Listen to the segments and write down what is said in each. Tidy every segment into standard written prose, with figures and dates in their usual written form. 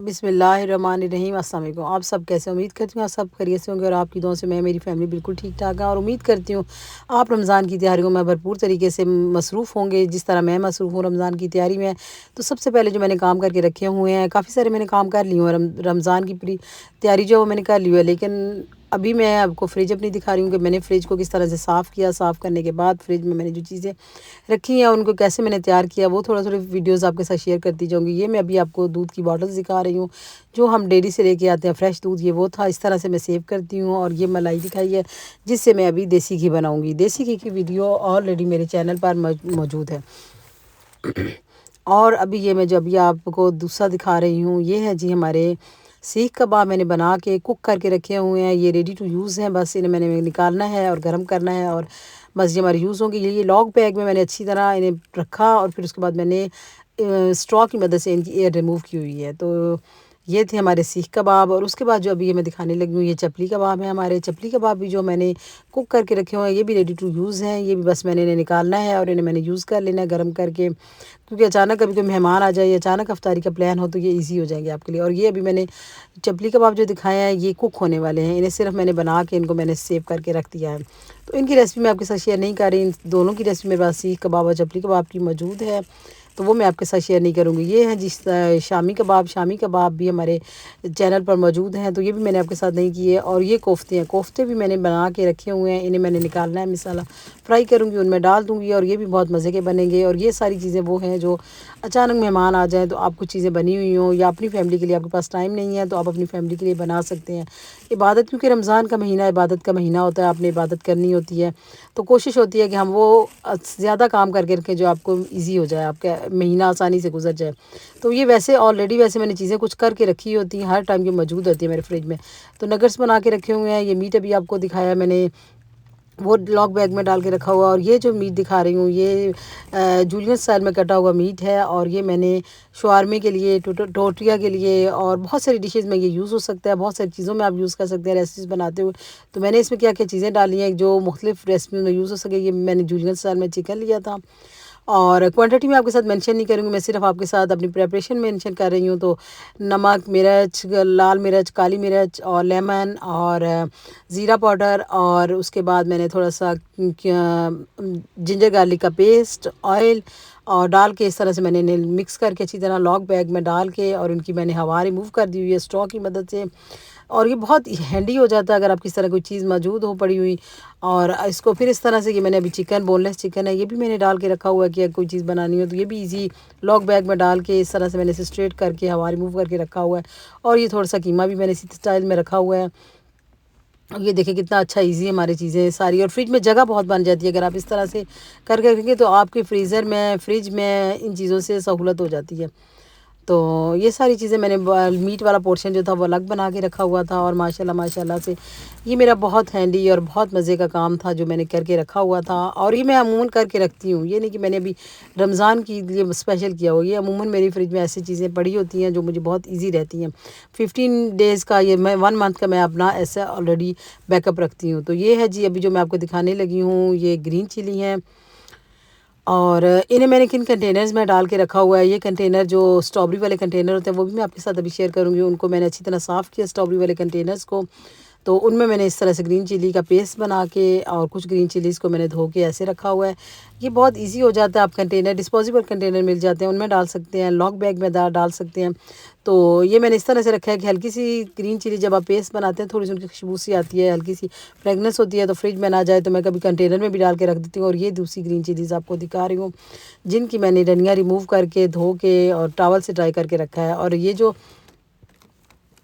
बिस्मिल्लाहिर्रहमानिर्रहीम। अस्सलाम वालेकुम। आप सब कैसे? उम्मीद करती हूँ आप सब खैरियत से होंगे और आपकी दुआओं से मैं मेरी फैमिली बिल्कुल ठीक ठाक है और उम्मीद करती हूँ आप रमज़ान की तैयारियों में भरपूर तरीके से मसरूफ़ होंगे जिस तरह मैं मसरूफ़ हूँ रमज़ान की तैयारी में। तो सबसे पहले जो मैंने काम करके रखे हुए हैं, काफ़ी सारे मैंने काम कर लिए हुए हैं। रमज़ान की पूरी तैयारी जो है वो मैंने कर ली है, लेकिन अभी मैं आपको फ्रिज अपनी दिखा रही हूँ कि मैंने फ्रिज को किस तरह से साफ़ किया। साफ़ करने के बाद फ्रिज में मैंने जो चीज़ें रखी हैं उनको कैसे मैंने तैयार किया वो थोड़ा वीडियोस आपके साथ शेयर करती जाऊँगी। ये मैं अभी आपको दूध की बॉटल्स दिखा रही हूँ जो हम डेयरी से लेके आते हैं, फ्रेश दूध ये वो था। इस तरह से मैं सेव करती हूँ और ये मलाई दिखाई है जिससे मैं अभी देसी घी बनाऊँगी। देसी घी की वीडियो ऑलरेडी मेरे चैनल पर मौजूद है। और अभी ये मैं जो अभी आपको दूसरा दिखा रही हूँ ये है जी हमारे सीख कबाब। मैंने बना के कुक करके रखे हुए हैं, ये रेडी टू यूज़ हैं। बस इन्हें मैंने निकालना है और गर्म करना है और बस ये हमारे यूज़ होंगे। ये लॉग बैग में मैंने अच्छी तरह इन्हें रखा और फिर उसके बाद मैंने स्ट्रॉ की मदद से इनकी एयर रिमूव की हुई है। तो ये थे हमारे सीख कबाब। और उसके बाद जो अभी ये मैं दिखाने लगी हूँ ये चपली कबाब है। हमारे चपली कबाब भी जो मैंने कुक करके रखे हुए हैं ये भी रेडी टू यूज़ हैं। ये भी बस मैंने इन्हें निकालना है और इन्हें मैंने यूज़ कर लेना है गर्म करके, क्योंकि अचानक कभी कोई मेहमान आ जाए या अचानक अफ्तारी का प्लान हो तो ये इजी हो जाएंगे आपके लिए। और ये अभी मैंने चपली कबाब जो दिखाए हैं ये कुक होने वाले हैं, इन्हें सिर्फ मैंने बना के इनको मैंने सेव करके रख दिया है। तो इनकी रेसिपी मैं आपके साथ शेयर नहीं कर रही। इन दोनों की रेसिपी मेरे पास सीख कबाब और चपली कबाब की मौजूद है, तो वो मैं आपके साथ शेयर नहीं करूँगी। ये है जिस शामी कबाब भी हमारे चैनल पर मौजूद हैं, तो ये भी मैंने आपके साथ नहीं किए। और ये कोफ्ते हैं, कोफ्ते भी मैंने बना के रखे हुए हैं, इन्हें मैंने निकालना है, मसाला फ्राई करूँगी उनमें डाल दूँगी और ये भी बहुत मज़े के बनेंगे। और ये सारी चीज़ें वो हैं जो अचानक मेहमान आ जाएँ तो आप कुछ चीज़ें बनी हुई हों या अपनी फैमिली के लिए आपके पास टाइम नहीं है तो आप अपनी फैमिली के लिए बना सकते हैं। इबादत, क्योंकि रमज़ान का महीना इबादत का महीना होता है, आपने इबादत करनी होती है, तो कोशिश होती है कि हम वो ज़्यादा काम करके रखें जो आपको ईज़ी हो जाए, आपका महीना आसानी से गुजर जाए। तो ये वैसे मैंने चीज़ें कुछ करके रखी होती हैं, हर टाइम की मौजूद होती है मेरे फ्रिज में। तो नगर्स बना के रखे हुए हैं। ये मीट अभी आपको दिखाया मैंने वो लॉग बैग में डाल के रखा हुआ। और ये जो मीट दिखा रही हूँ ये जूलियन स्टाइल में कटा हुआ मीट है और ये मैंने शवारमे के लिए, टोटिया के लिए और बहुत सारी डिशेज़ में ये यूज़ हो सकता है, बहुत सारी चीज़ों में आप यूज़ कर सकते हैं रेसिपीज़ बनाते हुए। तो मैंने इसमें क्या क्या चीज़ें डाली हैं जो मुख्तलिफ रेसिपी में यूज़ हो सके। ये मैंने जूलियन स्टाइल में चिकन लिया था और क्वांटिटी में आपके साथ मेंशन नहीं करूँगी, मैं सिर्फ आपके साथ अपनी प्रिपरेशन मेंशन कर रही हूँ। तो नमक, मिर्च, लाल मिर्च, काली मिर्च और लेमन और ज़ीरा पाउडर और उसके बाद मैंने थोड़ा सा जिंजर गार्लिक का पेस्ट, ऑयल और डाल के इस तरह से मैंने इन्हें मिक्स करके अच्छी तरह लॉग बैग में डाल के और उनकी मैंने हवा रिमूव कर दी हुई है स्ट्रॉ की मदद से। और ये बहुत हैंडी हो जाता है अगर आपकी इस तरह कोई चीज़ मौजूद हो पड़ी हुई। और इसको फिर इस तरह से कि मैंने अभी चिकन, बोनलेस चिकन है, ये भी मैंने डाल के रखा हुआ है कि अगर कोई चीज़ बनानी हो तो ये भी इजी लॉग बैग में डाल के इस तरह से मैंने इसे स्ट्रेट करके हवा रिमूव करके रखा हुआ है। और ये थोड़ा सा कीमा भी मैंने इसी स्टाइल में रखा हुआ है। अब ये देखिए कितना अच्छा इजी है हमारी चीज़ें सारी। और फ्रिज में जगह बहुत बन जाती है अगर आप इस तरह से करके रखेंगे तो आपके फ्रिज में इन चीज़ों से सहूलत हो जाती है। तो ये सारी चीज़ें मैंने मीट वाला पोर्शन जो था वो अलग बना के रखा हुआ था। और माशाल्लाह से ये मेरा बहुत हैंडी और बहुत मज़े का काम था जो मैंने करके रखा हुआ था। और ये मैं अमूमन करके रखती हूँ, ये नहीं कि मैंने अभी रमज़ान के लिए स्पेशल किया हो। ये अमूमन मेरी फ्रिज में ऐसी चीज़ें पड़ी होती हैं जो मुझे बहुत ईजी रहती हैं। 15 डेज़ का ये मैं 1 मंथ का मैं अपना ऐसा ऑलरेडी बैकअप रखती हूँ। तो ये है जी अभी जो मैं आपको दिखाने लगी हूँ ये ग्रीन चिली हैं और इन्हें मैंने किन कंटेनर्स में डाल के रखा हुआ है। ये कंटेनर जो स्ट्रॉबेरी वाले कंटेनर होते हैं वो भी मैं आपके साथ अभी शेयर करूँगी। उनको मैंने अच्छी तरह साफ़ किया स्ट्रॉबेरी वाले कंटेनर्स को, तो उनमें मैंने इस तरह से ग्रीन चिली का पेस्ट बना के और कुछ ग्रीन चिलीज़ को मैंने धो के ऐसे रखा हुआ है। ये बहुत इजी हो जाता है। आप कंटेनर, डिस्पोजेबल कंटेनर मिल जाते हैं उनमें डाल सकते हैं, लॉग बैग में डाल सकते हैं। तो ये मैंने इस तरह से रखा है कि हल्की सी ग्रीन चिली जब आप पेस्ट बनाते हैं थोड़ी सी उनकी खुशबू सी आती है, हल्की सी फ्रेगनेंस होती है, तो फ्रिज में ना जाए तो मैं कभी कंटेनर में भी डाल के रख देती हूँ। और ये दूसरी ग्रीन चिलीज़ आपको दिखा रही हूँ जिनकी मैंने डंडियाँ रिमूव करके धो के और टॉवल से ड्राई करके रखा है। और ये जो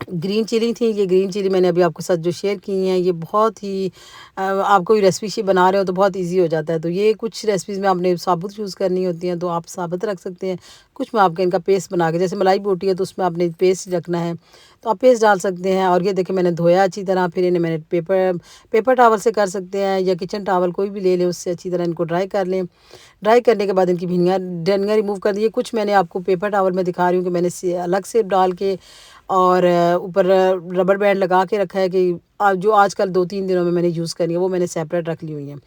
ग्रीन चिली थी, ये ग्रीन चिली मैंने अभी आपके साथ जो शेयर की हैं ये बहुत ही आप कोई रेसिपी बना रहे हो तो बहुत इजी हो जाता है। तो ये कुछ रेसिपीज़ में आपने साबुत यूज़ करनी होती हैं तो आप साबुत रख सकते हैं, कुछ में आपके इनका पेस्ट बना के, जैसे मलाई बोटी है तो उसमें आपने पेस्ट रखना है तो आप पेस्ट डाल सकते हैं। और ये देखिए मैंने धोया अच्छी तरह, फिर इन्हें मैंने पेपर टावल से कर सकते हैं या किचन टावल कोई भी ले लें, उससे अच्छी तरह इनको ड्राई कर लें। ड्राई करने के बाद इनकी डंडियाँ रिमूव कर दिए। कुछ मैंने आपको पेपर टावल में दिखा रही हूँ कि मैंने अलग से डाल के और ऊपर रबर बैंड लगा के रखा है कि जो आजकल 2-3 दिनों में मैंने यूज़ करनी है वो मैंने सेपरेट रख ली हुई हैं।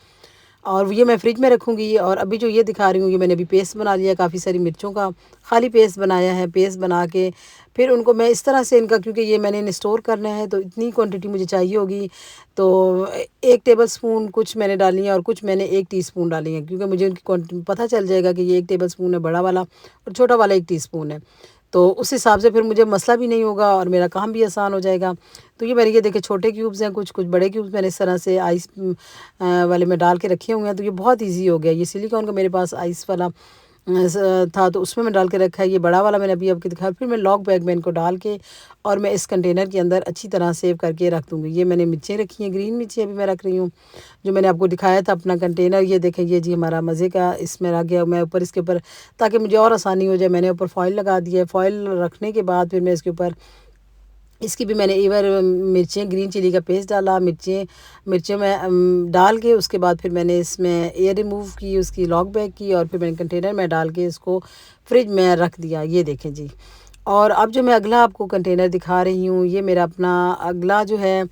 और ये मैं फ्रिज में रखूँगी। और अभी जो ये दिखा रही हूँ, ये मैंने अभी पेस्ट बना लिया काफ़ी सारी मिर्चों का, खाली पेस्ट बनाया है। पेस्ट बना के फिर उनको मैं इस तरह से इनका, क्योंकि ये मैंने इन्हें स्टोर करना है तो इतनी क्वांटिटी मुझे चाहिए होगी, तो 1 टेबलस्पून कुछ मैंने डाली है और कुछ मैंने 1 टीस्पून डाली है, क्योंकि मुझे उनकी क्वांटिटी पता चल जाएगा कि ये 1 टेबलस्पून है बड़ा वाला और छोटा वाला 1 टीस्पून है। तो उस हिसाब से फिर मुझे मसला भी नहीं होगा और मेरा काम भी आसान हो जाएगा। तो ये मैंने, ये देखिए छोटे क्यूब्स हैं, कुछ कुछ बड़े क्यूब्स मैंने इस तरह से आइस वाले में डाल के रखे हुए हैं। तो ये बहुत ईज़ी हो गया। ये सिलिकॉन का मेरे पास आइस वाला था, तो उसमें मैं डाल के रखा है। ये बड़ा वाला मैंने अभी आपको दिखाया। फिर मैं लॉक बैग में इनको डाल के और मैं इस कंटेनर के अंदर अच्छी तरह सेव करके रख दूँगी। ये मैंने मिर्चें रखी हैं, ग्रीन मिर्ची अभी मैं रख रही हूँ, जो मैंने आपको दिखाया था अपना कंटेनर। ये देखें, ये जी हमारा मज़े का इसमें रख गया। मैं ऊपर इसके ऊपर, ताकि मुझे और आसानी हो जाए, मैंने ऊपर फॉइल लगा दिया है। फॉइल रखने के बाद फिर मैं इसके ऊपर, इसकी भी मैंने एक बार मिर्चें, ग्रीन चिली का पेस्ट डाला, मिर्चें में डाल के उसके बाद फिर मैंने इसमें एयर रिमूव की, उसकी लॉक बैग की और फिर मैंने कंटेनर में डाल के इसको फ्रिज में रख दिया। ये देखें जी। और अब जो मैं अगला आपको कंटेनर दिखा रही हूँ, ये मेरा अपना अगला जो है,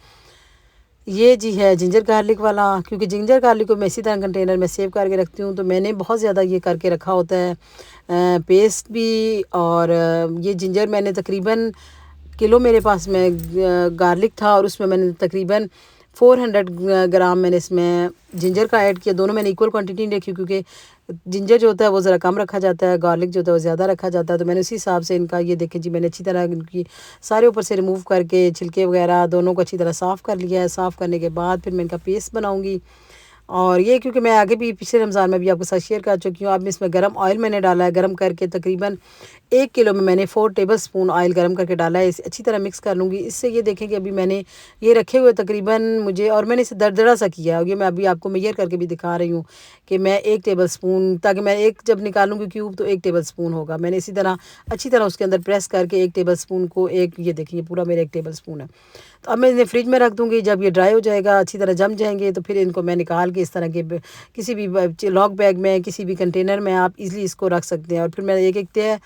ये जी है जिंजर गार्लिक वाला। क्योंकि जिंजर गार्लिक को मैं इसी तरह कंटेनर में सेव करके रखती हूँ, तो मैंने बहुत ज़्यादा ये करके रखा होता है, पेस्ट भी। और ये जिंजर मैंने तकरीबन किलो, मेरे पास में गार्लिक था और उसमें मैंने तकरीबन 400 ग्राम मैंने इसमें जिंजर का ऐड किया। दोनों मैंने इक्वल क्वांटिटी नहीं रखी, क्योंकि जिंजर जो होता है वो ज़रा कम रखा जाता है, गार्लिक जो होता है वो ज़्यादा रखा जाता है। तो मैंने उसी हिसाब से इनका, ये देखें जी, मैंने अच्छी तरह इनकी सारे ऊपर से रिमूव करके छिलके वगैरह दोनों को अच्छी तरह साफ़ कर लिया है। साफ़ करने के बाद फिर मैं इनका पेस्ट बनाऊँगी। और ये, क्योंकि मैं आगे भी पिछले रमज़ान में भी आपके साथ शेयर कर चुकी हूँ। अब इसमें गर्म ऑयल मैंने डाला है, गर्म करके तकरीबन 1 किलो में मैंने 4 टेबलस्पून ऑयल गर्म करके डाला है। इसे अच्छी तरह मिक्स कर लूँगी। इससे ये देखें कि अभी मैंने ये रखे हुए तकरीबन मुझे, और मैंने इसे दरदरा सा किया है। ये मैं अभी आपको मेजर करके भी दिखा रही हूँ कि मैं 1 टेबलस्पून, ताकि मैं एक जब निकालूँगी क्यूब तो 1 टेबलस्पून होगा। मैंने इसी तरह अच्छी तरह उसके अंदर प्रेस करके 1 टेबलस्पून को, एक, ये देखिए पूरा मेरा 1 टेबलस्पून है। तो अब मैं इन्हें फ्रिज में रख दूँगी। जब ये ड्राई हो जाएगा, अच्छी तरह जम जाएंगे, तो फिर इनको मैं निकाल के इस तरह के किसी भी लॉक बैग में, किसी भी कंटेनर में आप इजीली इसको रख सकते हैं। और फिर मैं एक एक तय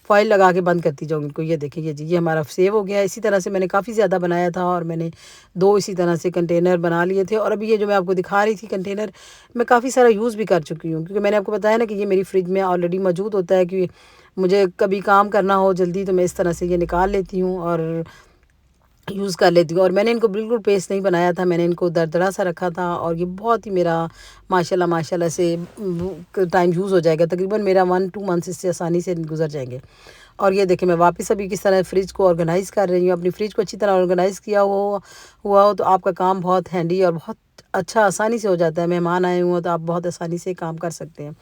फॉइल लगा के बंद करती जाऊँगी इनको। ये देखिए, ये जी, ये हमारा सेव हो गया है। इसी तरह से मैंने काफ़ी ज़्यादा बनाया था और मैंने 2 इसी तरह से कंटेनर बना लिए थे। और अभी ये जो मैं आपको दिखा रही थी कंटेनर, मैं काफ़ी सारा यूज़ भी कर चुकी हूँ, क्योंकि मैंने आपको बताया ना कि ये मेरी फ्रिज में ऑलरेडी मौजूद होता है। कि मुझे कभी काम करना हो जल्दी, तो मैं इस तरह से ये निकाल लेती हूँ और यूज़ कर लेती हूँ। और मैंने इनको बिल्कुल पेस्ट नहीं बनाया था, मैंने इनको दरदरा सा रखा था। और ये बहुत ही मेरा माशाल्लाह माशाल्लाह से टाइम यूज़ हो जाएगा। तकरीबन मेरा 1-2 मंथ्स इससे आसानी से गुजर जाएंगे। और ये देखिए, मैं वापस अभी किस तरह फ्रिज को ऑर्गेनाइज़ कर रही हूँ। अपनी फ्रिज को अच्छी तरह ऑर्गेनाइज़ किया हुआ हो तो आपका काम बहुत हैंडी और बहुत अच्छा आसानी से हो जाता है। मेहमान आए हुए हैं तो आप बहुत आसानी से काम कर सकते हैं।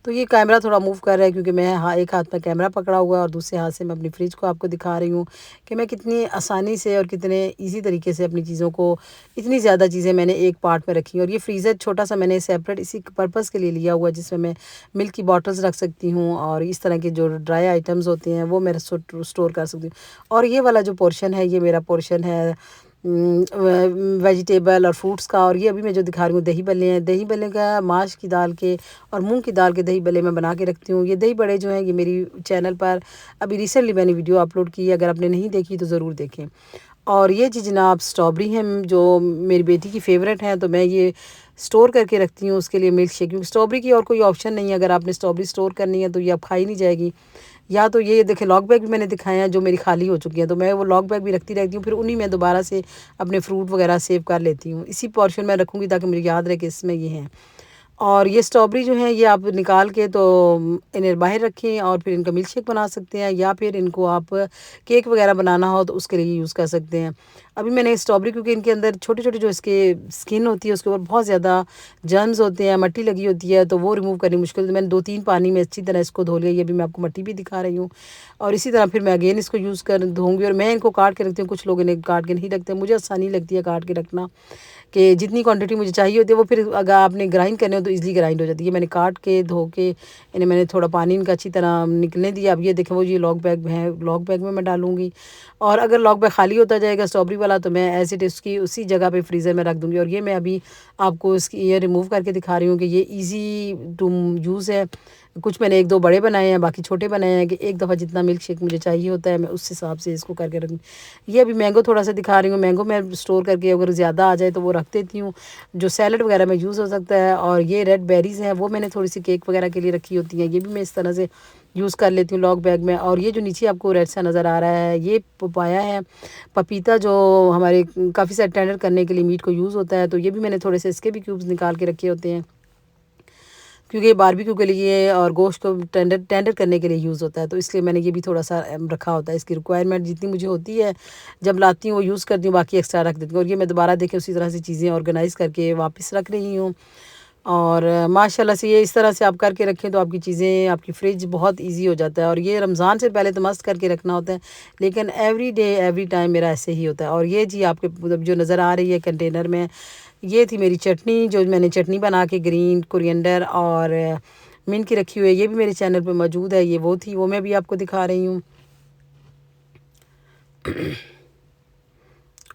तो ये कैमरा थोड़ा मूव कर रहा है, क्योंकि मैं, हाँ, एक हाथ में कैमरा पकड़ा हुआ है और दूसरे हाथ से मैं अपनी फ्रिज को आपको दिखा रही हूँ कि मैं कितनी आसानी से और कितने इजी तरीके से अपनी चीज़ों को, इतनी ज़्यादा चीज़ें मैंने एक पार्ट में रखी। और ये फ्रीज़र छोटा सा मैंने सेपरेट इसी पर्पज़ के लिए लिया हुआ है, जिसमें मैं मिल्क की बॉटल्स रख सकती हूँ और इस तरह के जो ड्राई आइटम्स होते हैं वो मैं स्टोर कर सकती हूँ। और ये वाला जो पोर्शन है, ये मेरा पोर्शन है वेजिटेबल और फ्रूट्स का। और ये अभी मैं जो दिखा रही हूँ दही बल्ले हैं। दही बल्ले का माश की दाल के और मूंग की दाल के दही बल्ले मैं बना के रखती हूँ। ये दही बड़े जो हैं, ये मेरी चैनल पर अभी रिसेंटली मैंने वीडियो अपलोड की है, अगर आपने नहीं देखी तो ज़रूर देखें। और ये जी जनाब स्ट्रॉबेरी हैं, जो मेरी बेटी की फ़ेवरेट हैं, तो मैं ये स्टोर करके रखती हूँ उसके लिए मिल्क शेक। क्योंकि स्ट्रॉबेरी की और कोई ऑप्शन नहीं है, अगर आपने स्ट्रॉबेरी स्टोर करनी है तो ये अब खाई नहीं जाएगी। या तो ये देखें, लॉक बैग भी मैंने दिखाए हैं जो मेरी खाली हो चुकी हैं, तो मैं वो लॉक बैग भी रखती रहती हूँ। फिर उन्हीं में दोबारा से अपने फ्रूट वगैरह सेव कर लेती हूँ। इसी पोर्शन में रखूँगी ताकि मुझे याद रहे कि इसमें ये हैं। और ये स्ट्रॉबेरी जो है, ये आप निकाल के तो इन्हें बाहर रखें और फिर इनका मिल्क शेक बना सकते हैं, या फिर इनको आप केक वगैरह बनाना हो तो उसके लिए यूज़ कर सकते हैं। अभी मैंने स्ट्रॉबेरी, क्योंकि इनके अंदर छोटे छोटे जो इसके स्किन होती है उसके ऊपर बहुत ज़्यादा जर्म्स होते हैं, मट्टी लगी होती है, तो वो रिमूव करनी मुश्किल। तो मैंने 2-3 पानी में अच्छी तरह इसको धो लिया। ये भी मैं आपको मट्टी भी दिखा रही हूँ। और इसी तरह फिर मैं अगेन इसको यूज़ कर धोऊँगी। और मैं इनको काट के रखती हूँ, कुछ लोग इन्हें काट के नहीं रखते, मुझे आसानी लगती है काट के रखना, कि जितनी क्वांटिटी मुझे चाहिए होती है वो फिर अगर आपने ग्राइंड करने हो तो इजीली ग्राइंड हो जाती है। मैंने काट के धो के इन्हें मैंने थोड़ा पानी इनका अच्छी तरह निकलने दिया। अब ये देखें, वो ये लॉक बैग है, लॉक बैग में मैं डालूंगी। और अगर लॉक बैग खाली होता जाएगा स्ट्रॉबेरी वाला, तो मैं एज इट इज़ उसकी उसी जगह पे फ्रीज़र में रख दूँगी। और ये मैं अभी आपको इसकी ईयर रिमूव करके दिखा रही हूँ कि ये ईज़ी टू यूज़ है। कुछ मैंने 1-2 बड़े बनाए हैं, बाकी छोटे बनाए हैं कि एक दफ़ा जितना मिल्क शेक मुझे चाहिए होता है मैं उस हिसाब से इसको करके रखूँ। ये अभी मैंगो थोड़ा-सा दिखा रही हूँ, मैंगो मैं स्टोर करके अगर ज़्यादा आ जाए तो वो रख देती हूँ, जो सैलेड वगैरह में यूज़ हो सकता है। और ये रेड बेरीज़ हैं वो मैंने थोड़ी-सी केक वगैरह के लिए रखी होती हैं, ये भी मैं इस तरह से यूज़ कर लेती हूँ लॉग बैग में। और ये जो नीचे आपको रेड सा नज़र आ रहा है ये पपाया है, पपीता जो हमारे काफ़ी सारे टेंडर करने के लिए मीट को यूज़ होता है, तो ये भी मैंने थोड़े से इसके भी क्यूब्स निकाल के रखे होते हैं, क्योंकि ये बारबेक्यू के लिए और गोश्त को टेंडर टेंडर करने के लिए यूज़ होता है, तो इसलिए मैंने ये भी थोड़ा-सा रखा होता है। इसकी रिक्वायरमेंट जितनी मुझे होती है जब लाती हूँ वो यूज़ करती हूँ, बाकी एक्स्ट्रा रख देती हूँ। और ये मैं दोबारा देखें उसी तरह से चीज़ें ऑर्गेनाइज़ करके वापस रख रही हूँ। और माशाल्लाह से ये इस तरह से आप करके रखें तो आपकी चीज़ें, आपकी फ्रिज बहुत ईज़ी हो जाता है। और ये रमज़ान से पहले तो मस्त करके रखना होता है, लेकिन एवरी डे एवरी टाइम मेरा ऐसे ही होता है। और ये जी आपके मतलब जो नज़र आ रही है कंटेनर में, ये थी मेरी चटनी, जो मैंने चटनी बना के ग्रीन कोरिएंडर और मिंट की रखी हुई है, ये भी मेरे चैनल पे मौजूद है। ये वो थी, वो मैं भी आपको दिखा रही हूँ।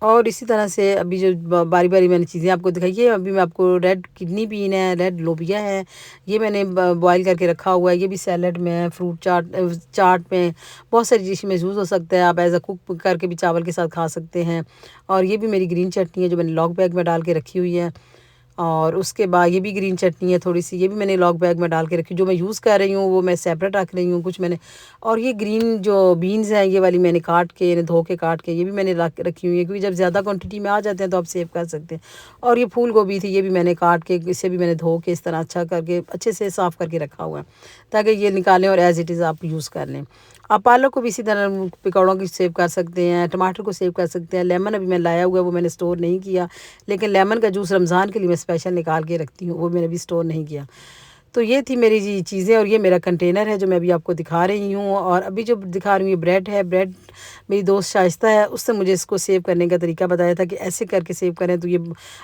और इसी तरह से अभी जो बारी-बारी मैंने चीज़ें आपको दिखाई है, अभी मैं आपको रेड किडनी बीन है, रेड लोबिया है, ये मैंने बॉयल करके रखा हुआ है। ये भी सैलेड में, फ्रूट चाट चाट में, बहुत सारी डिश में यूज़ हो सकता है। आप एज़ अ कुक करके भी चावल के साथ खा सकते हैं। और ये भी मेरी ग्रीन चटनी है जो मैंने लॉग बैग में डाल के रखी हुई है। और उसके बाद ये भी ग्रीन चटनी है थोड़ी-सी, ये भी मैंने लॉग बैग में डाल के रखी, जो मैं यूज़ कर रही हूँ वो मैं सेपरेट रख रही हूँ, कुछ मैंने। और ये ग्रीन जो बीन्स हैं ये वाली मैंने काट के, इन्हें धो के काट के ये भी मैंने रख रखी हुई है, क्योंकि जब ज़्यादा क्वांटिटी में आ जाते हैं तो आप सेव कर सकते हैं। और ये फूल गोभी थी, ये भी मैंने काट के, इसे भी मैंने धो के इस तरह अच्छा करके अच्छे से साफ़ करके रखा हुआ है, ताकि ये निकालें और एज़ इट इज़ आप यूज़ कर लें। आप पालक को भी इसी तरह पकौड़ों की सेव कर सकते हैं, टमाटर को सेव कर सकते हैं। लेमन अभी मैं लाया हुआ है वो मैंने स्टोर नहीं किया, लेकिन लेमन का जूस रमज़ान के लिए मैं स्पेशल निकाल के रखती हूँ, वो मैंने अभी स्टोर नहीं किया। तो ये थी मेरी जी चीज़ें, और ये मेरा कंटेनर है जो मैं अभी आपको दिखा रही हूँ। और अभी जो दिखा रही हूँ ये ब्रेड है। ब्रेड मेरी दोस्त शाइस्ता है, उसने मुझे इसको सेव करने का तरीका बताया था कि ऐसे करके सेव करें तो ये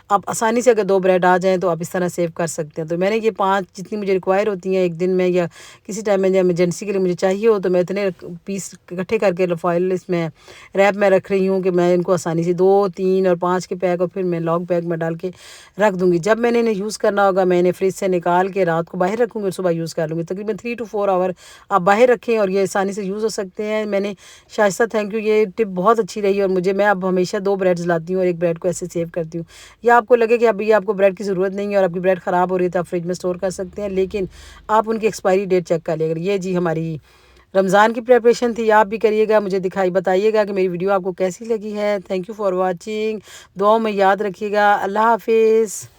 आप आसानी से, अगर 2 ब्रेड आ जाएँ तो आप इस तरह सेव कर सकते हैं। तो मैंने ये 5 जितनी मुझे रिक्वायर होती हैं एक दिन में, या किसी टाइम में इमरजेंसी के लिए मुझे चाहिए हो, तो मैं इतने पीस इकट्ठे करके फॉइल इसमें रैप में रख रही हूँ कि मैं इनको आसानी से 2, 3 और 5 के पैक, और फिर मैं लॉन्ग पैक में डाल के रख दूँगी। जब मैंने इन्हें यूज़ करना होगा मैं इन्हें फ्रिज से निकाल के रात को बाहर रखूँगी और सुबह यूज़ कर लूँगी। तकरीबन 3 टू 4 आवर आप बाहर रखें और ये आसानी से यूज़ हो सकते हैं। मैंने शाइस्ता, थैंक यू, ये टिप बहुत अच्छी रही। और मैं अब हमेशा 2 ब्रेड्स लाती हूँ और 1 ब्रेड को ऐसे सेव करती हूँ। या आपको लगे कि अभी आपको ब्रेड की ज़रूरत नहीं है और आपकी ब्रेड ख़राब हो रही है तो आप फ्रिज में स्टोर कर सकते हैं, लेकिन आप उनकी एक्सपायरी डेट चेक कर लिया करिए। ये जी हमारी रमज़ान की प्रिपरेशन थी, आप भी करिएगा, मुझे बताइएगा कि मेरी वीडियो आपको कैसी लगी है। Thank you for watching. दुआओं में याद रखिएगा। अल्लाह हाफ़िज़।